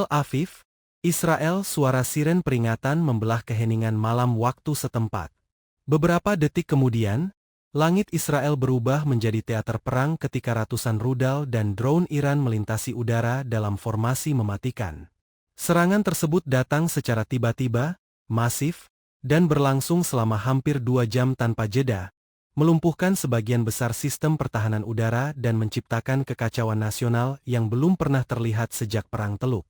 Tel Aviv, Israel. Suara siren peringatan membelah keheningan malam waktu setempat. Beberapa detik kemudian, langit Israel berubah menjadi teater perang ketika ratusan rudal dan drone Iran melintasi udara dalam formasi mematikan. Serangan tersebut datang secara tiba-tiba, masif, dan berlangsung selama hampir 2 jam tanpa jeda, melumpuhkan sebagian besar sistem pertahanan udara dan menciptakan kekacauan nasional yang belum pernah terlihat sejak Perang Teluk.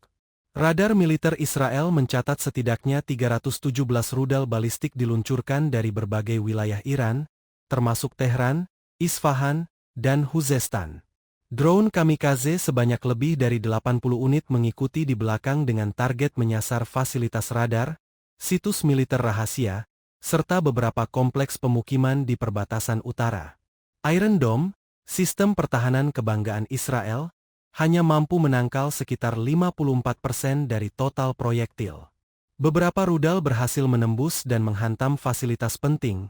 Radar militer Israel mencatat setidaknya 317 rudal balistik diluncurkan dari berbagai wilayah Iran, termasuk Tehran, Isfahan, dan Khuzestan. Drone kamikaze sebanyak lebih dari 80 unit mengikuti di belakang dengan target menyasar fasilitas radar, situs militer rahasia, serta beberapa kompleks pemukiman di perbatasan utara. Iron Dome, sistem pertahanan kebanggaan Israel, hanya mampu menangkal sekitar 54% dari total proyektil. Beberapa rudal berhasil menembus dan menghantam fasilitas penting,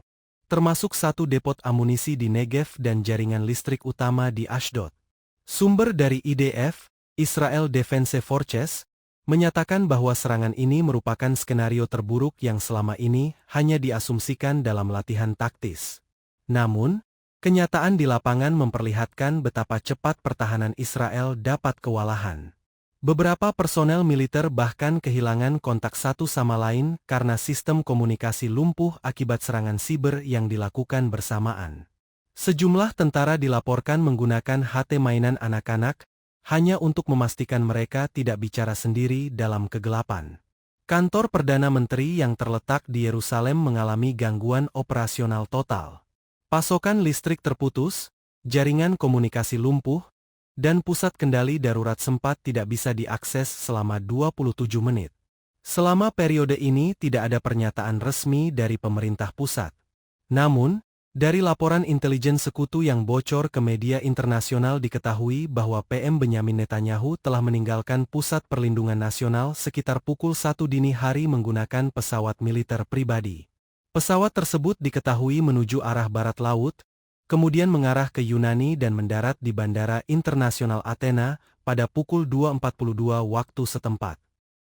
termasuk satu depot amunisi di Negev dan jaringan listrik utama di Ashdod. Sumber dari IDF, Israel Defense Forces, menyatakan bahwa serangan ini merupakan skenario terburuk yang selama ini hanya diasumsikan dalam latihan taktis. Namun, kenyataan di lapangan memperlihatkan betapa cepat pertahanan Israel dapat kewalahan. Beberapa personel militer bahkan kehilangan kontak satu sama lain karena sistem komunikasi lumpuh akibat serangan siber yang dilakukan bersamaan. Sejumlah tentara dilaporkan menggunakan HT mainan anak-anak, hanya untuk memastikan mereka tidak bicara sendiri dalam kegelapan. Kantor Perdana Menteri yang terletak di Yerusalem mengalami gangguan operasional total. Pasokan listrik terputus, jaringan komunikasi lumpuh, dan pusat kendali darurat sempat tidak bisa diakses selama 27 menit. Selama periode ini tidak ada pernyataan resmi dari pemerintah pusat. Namun, dari laporan intelijen sekutu yang bocor ke media internasional diketahui bahwa PM Benyamin Netanyahu telah meninggalkan Pusat Perlindungan Nasional sekitar pukul 1 dini hari menggunakan pesawat militer pribadi. Pesawat tersebut diketahui menuju arah barat laut, kemudian mengarah ke Yunani dan mendarat di Bandara Internasional Athena pada pukul 2.42 waktu setempat.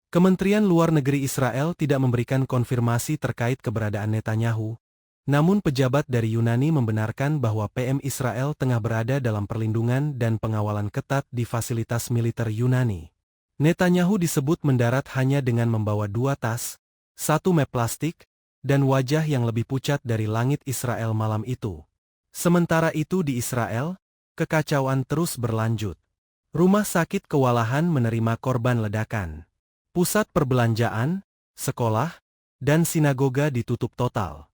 Kementerian Luar Negeri Israel tidak memberikan konfirmasi terkait keberadaan Netanyahu. Namun pejabat dari Yunani membenarkan bahwa PM Israel tengah berada dalam perlindungan dan pengawalan ketat di fasilitas militer Yunani. Netanyahu disebut mendarat hanya dengan membawa 2 tas, 1 map plastik, dan wajah yang lebih pucat dari langit Israel malam itu. Sementara itu di Israel, kekacauan terus berlanjut. Rumah sakit kewalahan menerima korban ledakan. Pusat perbelanjaan, sekolah, dan sinagoga ditutup total.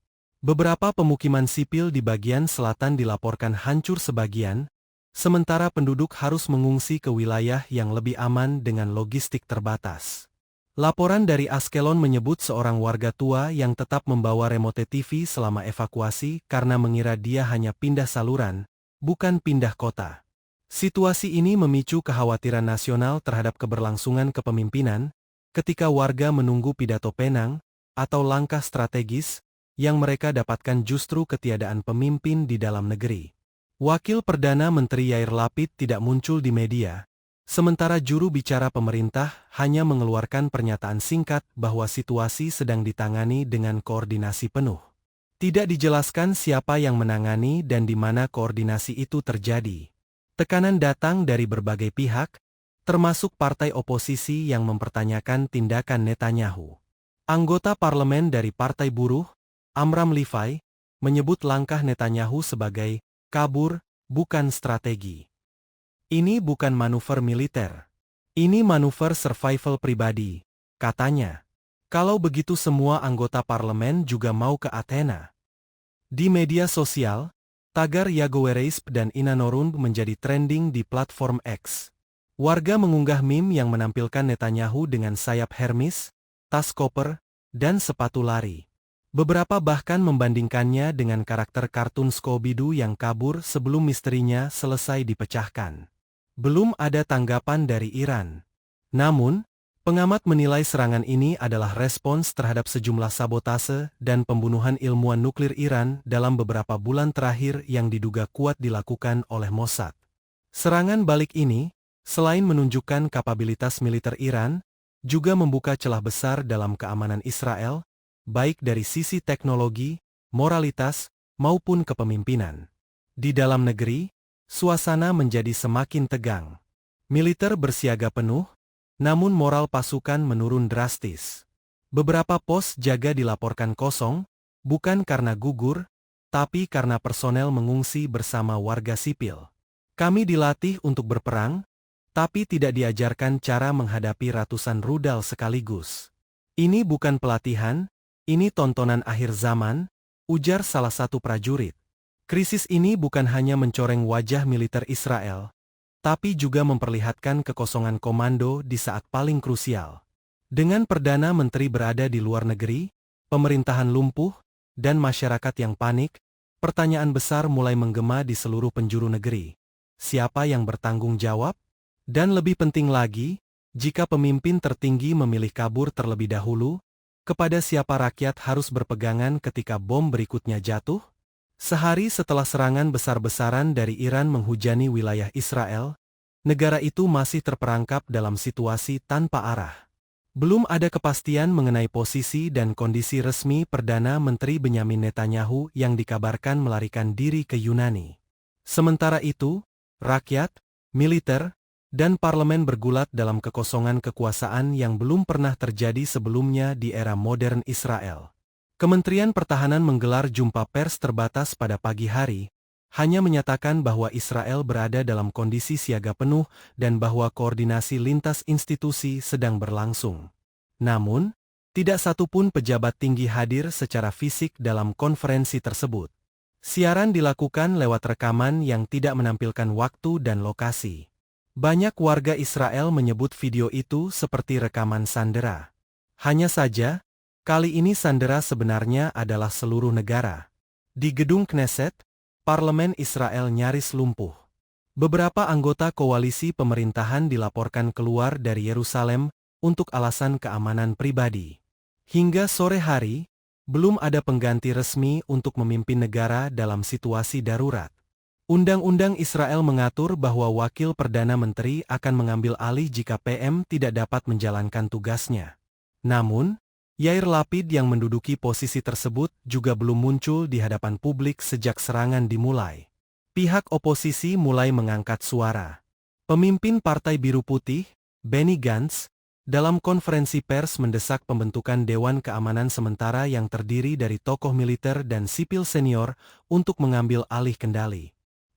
Beberapa pemukiman sipil di bagian selatan dilaporkan hancur sebagian, sementara penduduk harus mengungsi ke wilayah yang lebih aman dengan logistik terbatas. Laporan dari Askelon menyebut seorang warga tua yang tetap membawa remote TV selama evakuasi karena mengira dia hanya pindah saluran, bukan pindah kota. Situasi ini memicu kekhawatiran nasional terhadap keberlangsungan kepemimpinan, ketika warga menunggu pidato penang, atau langkah strategis, yang mereka dapatkan justru ketiadaan pemimpin di dalam negeri. Wakil Perdana Menteri Yair Lapid tidak muncul di media, sementara juru bicara pemerintah hanya mengeluarkan pernyataan singkat bahwa situasi sedang ditangani dengan koordinasi penuh. Tidak dijelaskan siapa yang menangani dan di mana koordinasi itu terjadi. Tekanan datang dari berbagai pihak, termasuk partai oposisi yang mempertanyakan tindakan Netanyahu. Anggota parlemen dari Partai Buruh, Amram Livai, menyebut langkah Netanyahu sebagai kabur, bukan strategi. Ini bukan manuver militer. Ini manuver survival pribadi, katanya. Kalau begitu semua anggota parlemen juga mau ke Athena. Di media sosial, tagar Yagowereisp dan Inanorun menjadi trending di platform X. Warga mengunggah meme yang menampilkan Netanyahu dengan sayap Hermes, tas koper, dan sepatu lari. Beberapa bahkan membandingkannya dengan karakter kartun Scooby-Doo yang kabur sebelum misterinya selesai dipecahkan. Belum ada tanggapan dari Iran. Namun, pengamat menilai serangan ini adalah respons terhadap sejumlah sabotase dan pembunuhan ilmuwan nuklir Iran dalam beberapa bulan terakhir yang diduga kuat dilakukan oleh Mossad. Serangan balik ini, selain menunjukkan kapabilitas militer Iran, juga membuka celah besar dalam keamanan Israel, baik dari sisi teknologi, moralitas, maupun kepemimpinan. Di dalam negeri, suasana menjadi semakin tegang. Militer bersiaga penuh, namun moral pasukan menurun drastis. Beberapa pos jaga dilaporkan kosong, bukan karena gugur, tapi karena personel mengungsi bersama warga sipil. Kami dilatih untuk berperang, tapi tidak diajarkan cara menghadapi ratusan rudal sekaligus. Ini bukan pelatihan, ini tontonan akhir zaman, ujar salah satu prajurit. Krisis ini bukan hanya mencoreng wajah militer Israel, tapi juga memperlihatkan kekosongan komando di saat paling krusial. Dengan Perdana Menteri berada di luar negeri, pemerintahan lumpuh, dan masyarakat yang panik, pertanyaan besar mulai menggema di seluruh penjuru negeri. Siapa yang bertanggung jawab? Dan lebih penting lagi, jika pemimpin tertinggi memilih kabur terlebih dahulu, kepada siapa rakyat harus berpegangan ketika bom berikutnya jatuh? Sehari setelah serangan besar-besaran dari Iran menghujani wilayah Israel, negara itu masih terperangkap dalam situasi tanpa arah. Belum ada kepastian mengenai posisi dan kondisi resmi Perdana Menteri Benyamin Netanyahu yang dikabarkan melarikan diri ke Yunani. Sementara itu, rakyat, militer, dan parlemen bergulat dalam kekosongan kekuasaan yang belum pernah terjadi sebelumnya di era modern Israel. Kementerian Pertahanan menggelar jumpa pers terbatas pada pagi hari, hanya menyatakan bahwa Israel berada dalam kondisi siaga penuh dan bahwa koordinasi lintas institusi sedang berlangsung. Namun, tidak satupun pejabat tinggi hadir secara fisik dalam konferensi tersebut. Siaran dilakukan lewat rekaman yang tidak menampilkan waktu dan lokasi. Banyak warga Israel menyebut video itu seperti rekaman sandera. Hanya saja, kali ini sandera sebenarnya adalah seluruh negara. Di gedung Knesset, Parlemen Israel nyaris lumpuh. Beberapa anggota koalisi pemerintahan dilaporkan keluar dari Yerusalem untuk alasan keamanan pribadi. Hingga sore hari, belum ada pengganti resmi untuk memimpin negara dalam situasi darurat. Undang-undang Israel mengatur bahwa wakil Perdana Menteri akan mengambil alih jika PM tidak dapat menjalankan tugasnya. Namun, Yair Lapid yang menduduki posisi tersebut juga belum muncul di hadapan publik sejak serangan dimulai. Pihak oposisi mulai mengangkat suara. Pemimpin Partai Biru Putih, Benny Gantz, dalam konferensi pers mendesak pembentukan Dewan Keamanan Sementara yang terdiri dari tokoh militer dan sipil senior untuk mengambil alih kendali.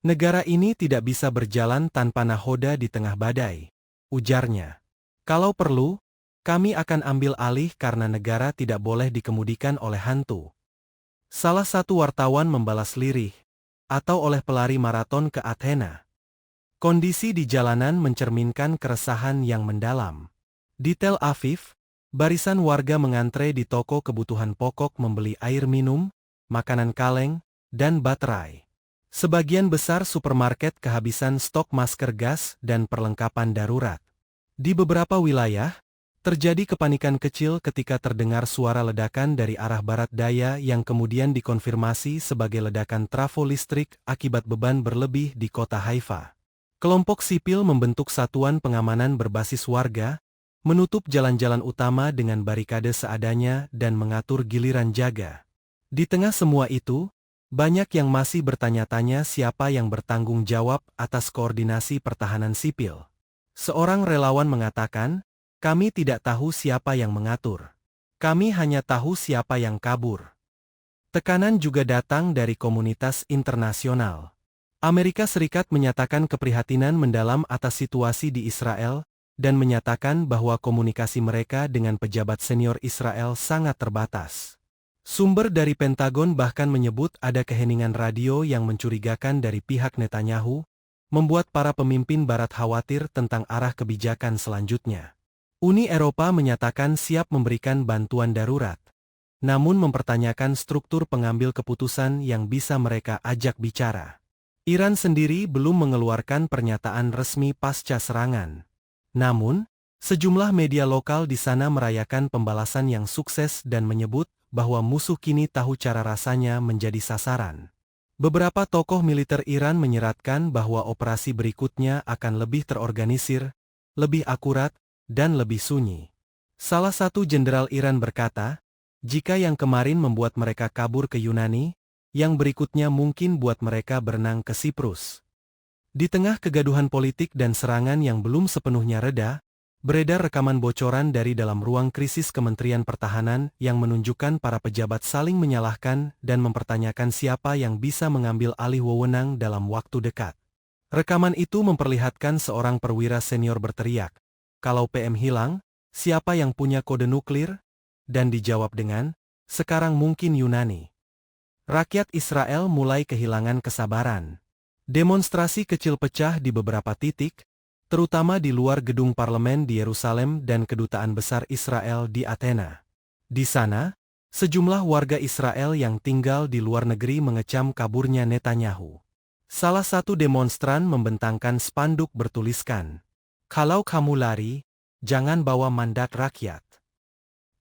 Negara ini tidak bisa berjalan tanpa nahoda di tengah badai, ujarnya. Kalau perlu, kami akan ambil alih karena negara tidak boleh dikemudikan oleh hantu. Salah satu wartawan membalas lirih, atau oleh pelari maraton ke Athena. Kondisi di jalanan mencerminkan keresahan yang mendalam. Di Tel Aviv, barisan warga mengantre di toko kebutuhan pokok membeli air minum, makanan kaleng, dan baterai. Sebagian besar supermarket kehabisan stok masker gas dan perlengkapan darurat. Di beberapa wilayah, terjadi kepanikan kecil ketika terdengar suara ledakan dari arah barat daya yang kemudian dikonfirmasi sebagai ledakan trafo listrik akibat beban berlebih di kota Haifa. Kelompok sipil membentuk satuan pengamanan berbasis warga, menutup jalan-jalan utama dengan barikade seadanya dan mengatur giliran jaga. Di tengah semua itu, banyak yang masih bertanya-tanya siapa yang bertanggung jawab atas koordinasi pertahanan sipil. Seorang relawan mengatakan, "Kami tidak tahu siapa yang mengatur. Kami hanya tahu siapa yang kabur." Tekanan juga datang dari komunitas internasional. Amerika Serikat menyatakan keprihatinan mendalam atas situasi di Israel, dan menyatakan bahwa komunikasi mereka dengan pejabat senior Israel sangat terbatas. Sumber dari Pentagon bahkan menyebut ada keheningan radio yang mencurigakan dari pihak Netanyahu, membuat para pemimpin Barat khawatir tentang arah kebijakan selanjutnya. Uni Eropa menyatakan siap memberikan bantuan darurat, namun mempertanyakan struktur pengambil keputusan yang bisa mereka ajak bicara. Iran sendiri belum mengeluarkan pernyataan resmi pasca serangan. Namun, sejumlah media lokal di sana merayakan pembalasan yang sukses dan menyebut bahwa musuh kini tahu cara rasanya menjadi sasaran. Beberapa tokoh militer Iran menyeratkan bahwa operasi berikutnya akan lebih terorganisir, lebih akurat, dan lebih sunyi. Salah satu jenderal Iran berkata, jika yang kemarin membuat mereka kabur ke Yunani, yang berikutnya mungkin buat mereka berenang ke Siprus. Di tengah kegaduhan politik dan serangan yang belum sepenuhnya reda, beredar rekaman bocoran dari dalam ruang krisis Kementerian Pertahanan yang menunjukkan para pejabat saling menyalahkan dan mempertanyakan siapa yang bisa mengambil alih wewenang dalam waktu dekat. Rekaman itu memperlihatkan seorang perwira senior berteriak, "Kalau PM hilang, siapa yang punya kode nuklir?" Dan dijawab dengan, "Sekarang mungkin Yunani." Rakyat Israel mulai kehilangan kesabaran. Demonstrasi kecil pecah di beberapa titik, terutama di luar gedung parlemen di Yerusalem dan kedutaan besar Israel di Athena. Di sana, sejumlah warga Israel yang tinggal di luar negeri mengecam kaburnya Netanyahu. Salah satu demonstran membentangkan spanduk bertuliskan, "Kalau kamu lari, jangan bawa mandat rakyat."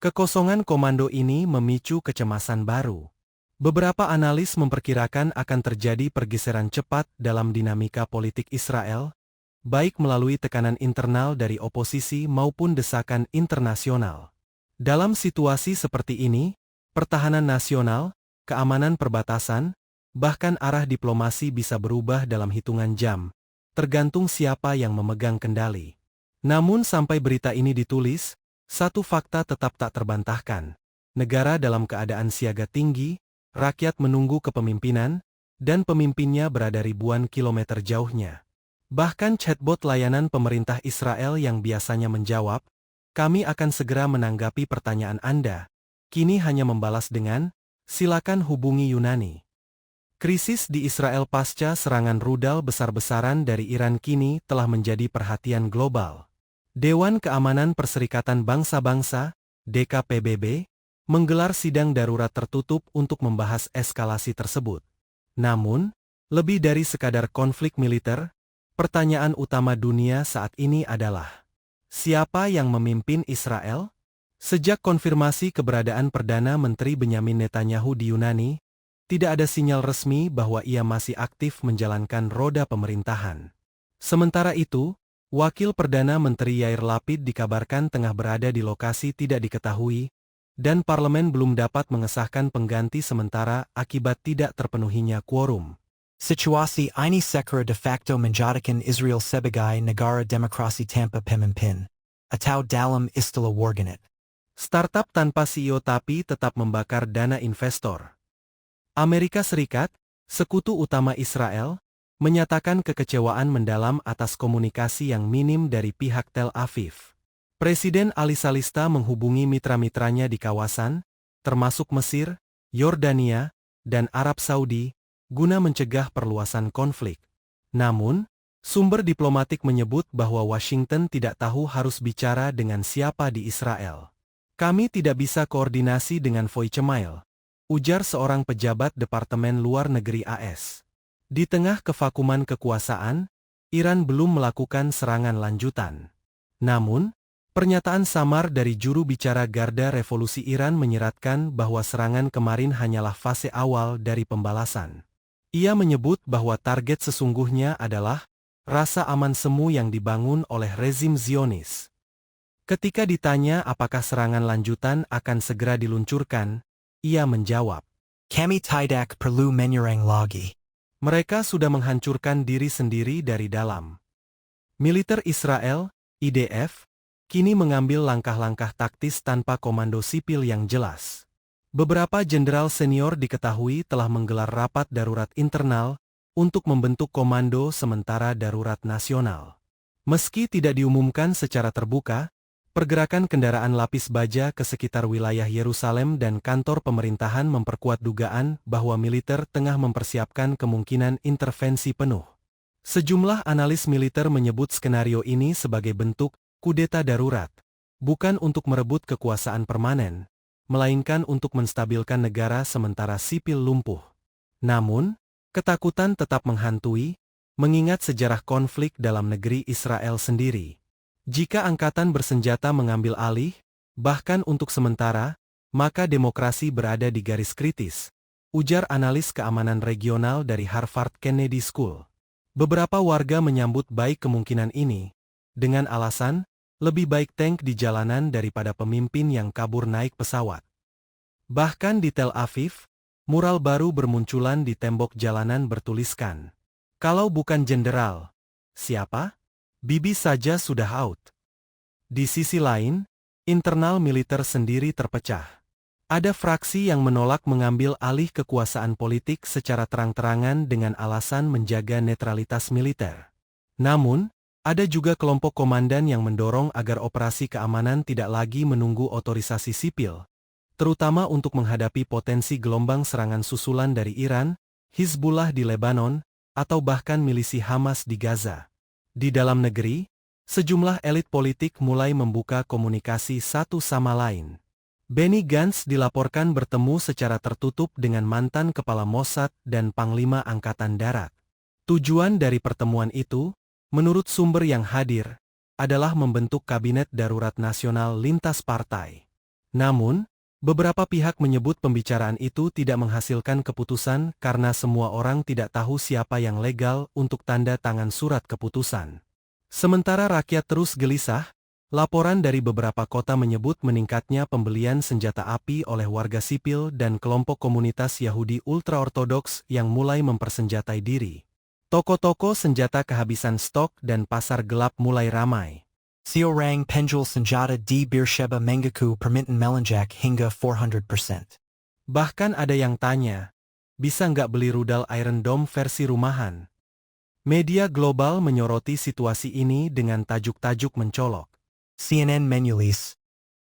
Kekosongan komando ini memicu kecemasan baru. Beberapa analis memperkirakan akan terjadi pergeseran cepat dalam dinamika politik Israel, baik melalui tekanan internal dari oposisi maupun desakan internasional. Dalam situasi seperti ini, pertahanan nasional, keamanan perbatasan, bahkan arah diplomasi bisa berubah dalam hitungan jam, tergantung siapa yang memegang kendali. Namun sampai berita ini ditulis, satu fakta tetap tak terbantahkan. Negara dalam keadaan siaga tinggi, rakyat menunggu kepemimpinan, dan pemimpinnya berada ribuan kilometer jauhnya. Bahkan chatbot layanan pemerintah Israel yang biasanya menjawab, "Kami akan segera menanggapi pertanyaan Anda," kini hanya membalas dengan, "Silakan hubungi Yunani." Krisis di Israel pasca serangan rudal besar-besaran dari Iran kini telah menjadi perhatian global. Dewan Keamanan Perserikatan Bangsa-Bangsa, DKPBB, menggelar sidang darurat tertutup untuk membahas eskalasi tersebut. Namun, lebih dari sekadar konflik militer, pertanyaan utama dunia saat ini adalah, siapa yang memimpin Israel? Sejak konfirmasi keberadaan Perdana Menteri Benyamin Netanyahu di Yunani, tidak ada sinyal resmi bahwa ia masih aktif menjalankan roda pemerintahan. Sementara itu, Wakil Perdana Menteri Yair Lapid dikabarkan tengah berada di lokasi tidak diketahui, dan parlemen belum dapat mengesahkan pengganti sementara akibat tidak terpenuhinya quorum. Situasi ini segera de facto menjadikan Israel sebagai negara demokrasi tanpa pemimpin, atau dalam istilah warganet, Startup tanpa CEO tapi tetap membakar dana investor. Amerika Serikat, sekutu utama Israel, menyatakan kekecewaan mendalam atas komunikasi yang minim dari pihak Tel Aviv. Presiden Ali Salista menghubungi mitra-mitranya di kawasan, termasuk Mesir, Yordania, dan Arab Saudi, guna mencegah perluasan konflik. Namun, sumber diplomatik menyebut bahwa Washington tidak tahu harus bicara dengan siapa di Israel. "Kami tidak bisa koordinasi dengan voicemail," ujar seorang pejabat Departemen Luar Negeri AS. Di tengah kevakuman kekuasaan, Iran belum melakukan serangan lanjutan. Namun, pernyataan samar dari juru bicara Garda Revolusi Iran menyeratkan bahwa serangan kemarin hanyalah fase awal dari pembalasan. Ia menyebut bahwa target sesungguhnya adalah rasa aman semu yang dibangun oleh rezim Zionis. Ketika ditanya apakah serangan lanjutan akan segera diluncurkan, ia menjawab, "Kami tidak perlu menyerang lagi." Mereka sudah menghancurkan diri sendiri dari dalam. Militer Israel, IDF, kini mengambil langkah-langkah taktis tanpa komando sipil yang jelas. Beberapa jenderal senior diketahui telah menggelar rapat darurat internal untuk membentuk komando sementara darurat nasional. Meski tidak diumumkan secara terbuka, pergerakan kendaraan lapis baja ke sekitar wilayah Yerusalem dan kantor pemerintahan memperkuat dugaan bahwa militer tengah mempersiapkan kemungkinan intervensi penuh. Sejumlah analis militer menyebut skenario ini sebagai bentuk kudeta darurat, bukan untuk merebut kekuasaan permanen, melainkan untuk menstabilkan negara sementara sipil lumpuh. Namun, ketakutan tetap menghantui, mengingat sejarah konflik dalam negeri Israel sendiri. Jika angkatan bersenjata mengambil alih, bahkan untuk sementara, maka demokrasi berada di garis kritis, ujar analis keamanan regional dari Harvard Kennedy School. Beberapa warga menyambut baik kemungkinan ini, dengan alasan, Lebih baik tank di jalanan daripada pemimpin yang kabur naik pesawat. Bahkan di Tel Aviv, mural baru bermunculan di tembok jalanan bertuliskan, "Kalau bukan jenderal, siapa? Bibi saja sudah out." Di sisi lain, internal militer sendiri terpecah. Ada fraksi yang menolak mengambil alih kekuasaan politik secara terang-terangan dengan alasan menjaga netralitas militer. Namun, ada juga kelompok komandan yang mendorong agar operasi keamanan tidak lagi menunggu otorisasi sipil, terutama untuk menghadapi potensi gelombang serangan susulan dari Iran, Hizbullah di Lebanon, atau bahkan milisi Hamas di Gaza. Di dalam negeri, sejumlah elit politik mulai membuka komunikasi satu sama lain. Benny Gantz dilaporkan bertemu secara tertutup dengan mantan Kepala Mossad dan Panglima Angkatan Darat. Tujuan dari pertemuan itu, menurut sumber yang hadir, adalah membentuk Kabinet Darurat Nasional lintas partai. Namun, beberapa pihak menyebut pembicaraan itu tidak menghasilkan keputusan karena semua orang tidak tahu siapa yang legal untuk tanda tangan surat keputusan. Sementara rakyat terus gelisah, laporan dari beberapa kota menyebut meningkatnya pembelian senjata api oleh warga sipil dan kelompok komunitas Yahudi ultraortodoks yang mulai mempersenjatai diri. Toko-toko senjata kehabisan stok dan pasar gelap mulai ramai. Seorang penjual senjata di Beersheba mengaku permintaan melonjak hingga 400%. Bahkan ada yang tanya, bisa nggak beli rudal Iron Dome versi rumahan? Media global menyoroti situasi ini dengan tajuk-tajuk mencolok. CNN menulis,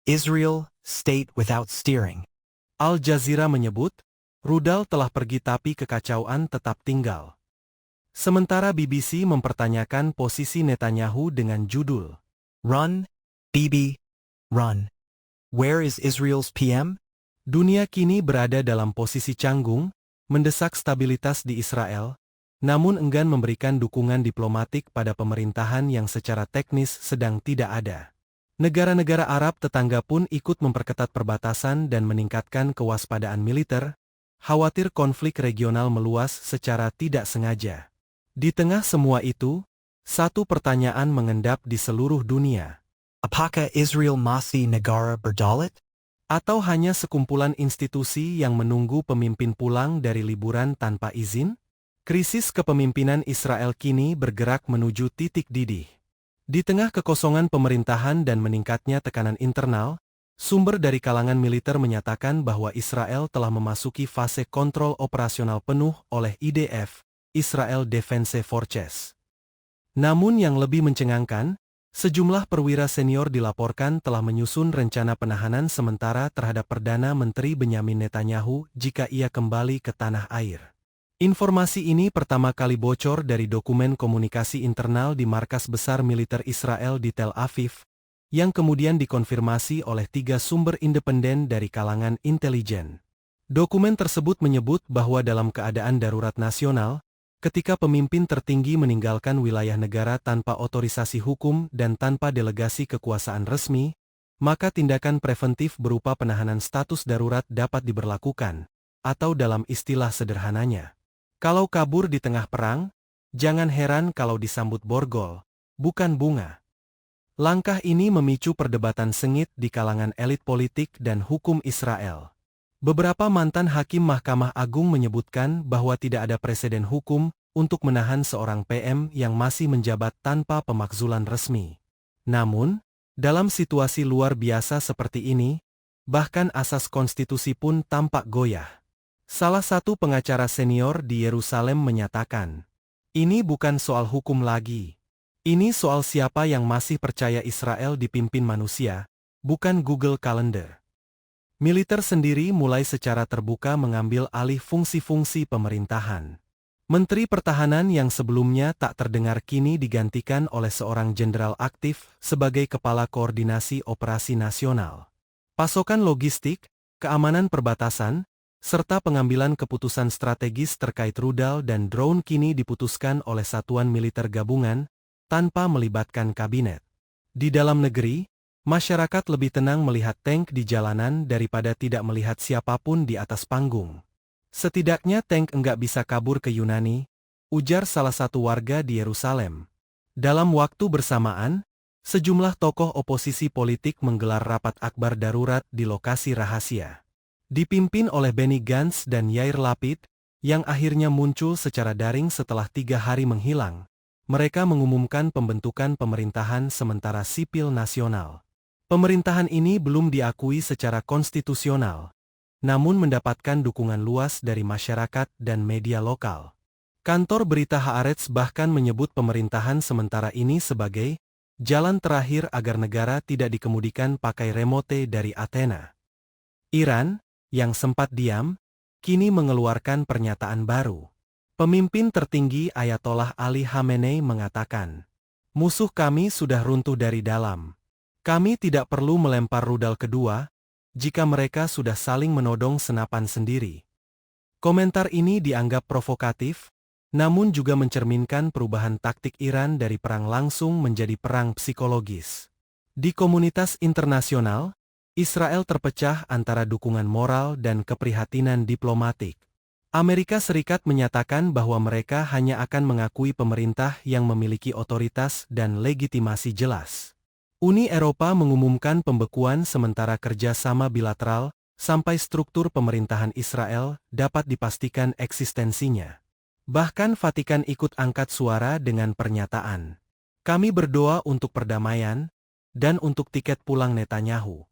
Israel, state without steering. Al Jazeera menyebut, rudal telah pergi tapi kekacauan tetap tinggal. Sementara BBC mempertanyakan posisi Netanyahu dengan judul, Run, Bibi, run. Where is Israel's PM? Dunia kini berada dalam posisi canggung, mendesak stabilitas di Israel, namun enggan memberikan dukungan diplomatik pada pemerintahan yang secara teknis sedang tidak ada. Negara-negara Arab tetangga pun ikut memperketat perbatasan dan meningkatkan kewaspadaan militer, khawatir konflik regional meluas secara tidak sengaja. Di tengah semua itu, satu pertanyaan mengendap di seluruh dunia. Apakah Israel masih negara berdaulat? Atau hanya sekumpulan institusi yang menunggu pemimpin pulang dari liburan tanpa izin? Krisis kepemimpinan Israel kini bergerak menuju titik didih. Di tengah kekosongan pemerintahan dan meningkatnya tekanan internal, sumber dari kalangan militer menyatakan bahwa Israel telah memasuki fase kontrol operasional penuh oleh IDF, Israel Defense Forces. Namun yang lebih mencengangkan, sejumlah perwira senior dilaporkan telah menyusun rencana penahanan sementara terhadap Perdana Menteri Benyamin Netanyahu jika ia kembali ke tanah air. Informasi ini pertama kali bocor dari dokumen komunikasi internal di markas besar militer Israel di Tel Aviv, yang kemudian dikonfirmasi oleh 3 sumber independen dari kalangan intelijen. Dokumen tersebut menyebut bahwa dalam keadaan darurat nasional, ketika pemimpin tertinggi meninggalkan wilayah negara tanpa otorisasi hukum dan tanpa delegasi kekuasaan resmi, maka tindakan preventif berupa penahanan status darurat dapat diberlakukan, atau dalam istilah sederhananya, kalau kabur di tengah perang, jangan heran kalau disambut borgol, bukan bunga. Langkah ini memicu perdebatan sengit di kalangan elit politik dan hukum Israel. Beberapa mantan hakim Mahkamah Agung menyebutkan bahwa tidak ada preseden hukum untuk menahan seorang PM yang masih menjabat tanpa pemakzulan resmi. Namun, dalam situasi luar biasa seperti ini, bahkan asas konstitusi pun tampak goyah. Salah satu pengacara senior di Yerusalem menyatakan, ini bukan soal hukum lagi. Ini soal siapa yang masih percaya Israel dipimpin manusia, bukan Google Calendar. Militer sendiri mulai secara terbuka mengambil alih fungsi-fungsi pemerintahan. Menteri Pertahanan yang sebelumnya tak terdengar kini digantikan oleh seorang jenderal aktif sebagai Kepala Koordinasi Operasi Nasional. Pasokan logistik, keamanan perbatasan, serta pengambilan keputusan strategis terkait rudal dan drone kini diputuskan oleh satuan militer gabungan, tanpa melibatkan kabinet. Di dalam negeri, masyarakat lebih tenang melihat tank di jalanan daripada tidak melihat siapapun di atas panggung. Setidaknya tank enggak bisa kabur ke Yunani, ujar salah satu warga di Yerusalem. Dalam waktu bersamaan, Sejumlah tokoh oposisi politik menggelar rapat akbar darurat di lokasi rahasia. Dipimpin oleh Benny Gantz dan Yair Lapid, yang akhirnya muncul secara daring setelah 3 hari menghilang. Mereka mengumumkan pembentukan pemerintahan sementara sipil nasional. Pemerintahan ini belum diakui secara konstitusional, namun mendapatkan dukungan luas dari masyarakat dan media lokal. Kantor berita Haaretz bahkan menyebut pemerintahan sementara ini sebagai jalan terakhir agar negara tidak dikemudikan pakai remote dari Athena. Iran, yang sempat diam, kini mengeluarkan pernyataan baru. Pemimpin tertinggi Ayatollah Ali Khamenei mengatakan, "Musuh kami sudah runtuh dari dalam. Kami tidak perlu melempar rudal kedua, jika mereka sudah saling menodong senapan sendiri." Komentar ini dianggap provokatif, namun juga mencerminkan perubahan taktik Iran dari perang langsung menjadi perang psikologis. Di komunitas internasional, Israel terpecah antara dukungan moral dan keprihatinan diplomatik. Amerika Serikat menyatakan bahwa mereka hanya akan mengakui pemerintah yang memiliki otoritas dan legitimasi jelas. Uni Eropa mengumumkan pembekuan sementara kerjasama bilateral sampai struktur pemerintahan Israel dapat dipastikan eksistensinya. Bahkan Vatikan ikut angkat suara dengan pernyataan, "Kami berdoa untuk perdamaian dan untuk tiket pulang Netanyahu."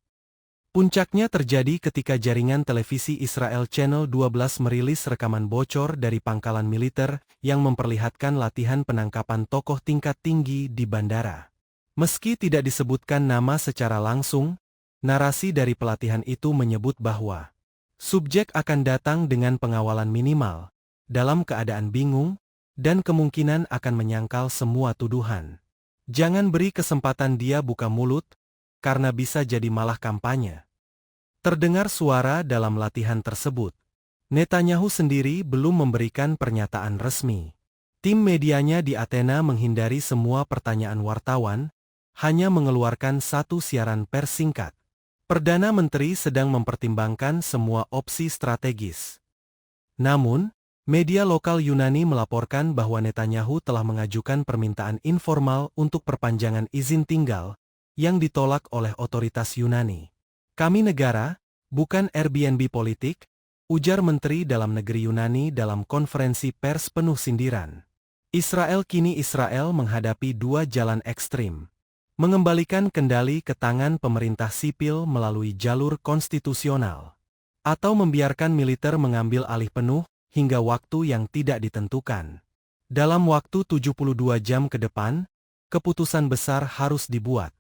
Puncaknya terjadi ketika jaringan televisi Israel Channel 12 merilis rekaman bocor dari pangkalan militer yang memperlihatkan latihan penangkapan tokoh tingkat tinggi di bandara. Meski tidak disebutkan nama secara langsung, narasi dari pelatihan itu menyebut bahwa subjek akan datang dengan pengawalan minimal, dalam keadaan bingung, dan kemungkinan akan menyangkal semua tuduhan. Jangan beri kesempatan dia buka mulut, karena bisa jadi malah kampanye. Terdengar suara dalam latihan tersebut. Netanyahu sendiri belum memberikan pernyataan resmi. Tim medianya di Athena menghindari semua pertanyaan wartawan, hanya mengeluarkan satu siaran pers singkat. Perdana Menteri sedang mempertimbangkan semua opsi strategis. Namun, media lokal Yunani melaporkan bahwa Netanyahu telah mengajukan permintaan informal untuk perpanjangan izin tinggal, yang ditolak oleh otoritas Yunani. "Kami negara, bukan Airbnb politik," ujar Menteri Dalam Negeri Yunani dalam konferensi pers penuh sindiran. Kini Israel menghadapi dua jalan ekstrim. Mengembalikan kendali ke tangan pemerintah sipil melalui jalur konstitusional, atau membiarkan militer mengambil alih penuh hingga waktu yang tidak ditentukan. Dalam waktu 72 jam ke depan, keputusan besar harus dibuat.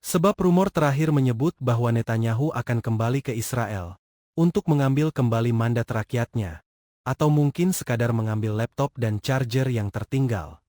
Sebab rumor terakhir menyebut bahwa Netanyahu akan kembali ke Israel untuk mengambil kembali mandat rakyatnya, atau mungkin sekadar mengambil laptop dan charger yang tertinggal.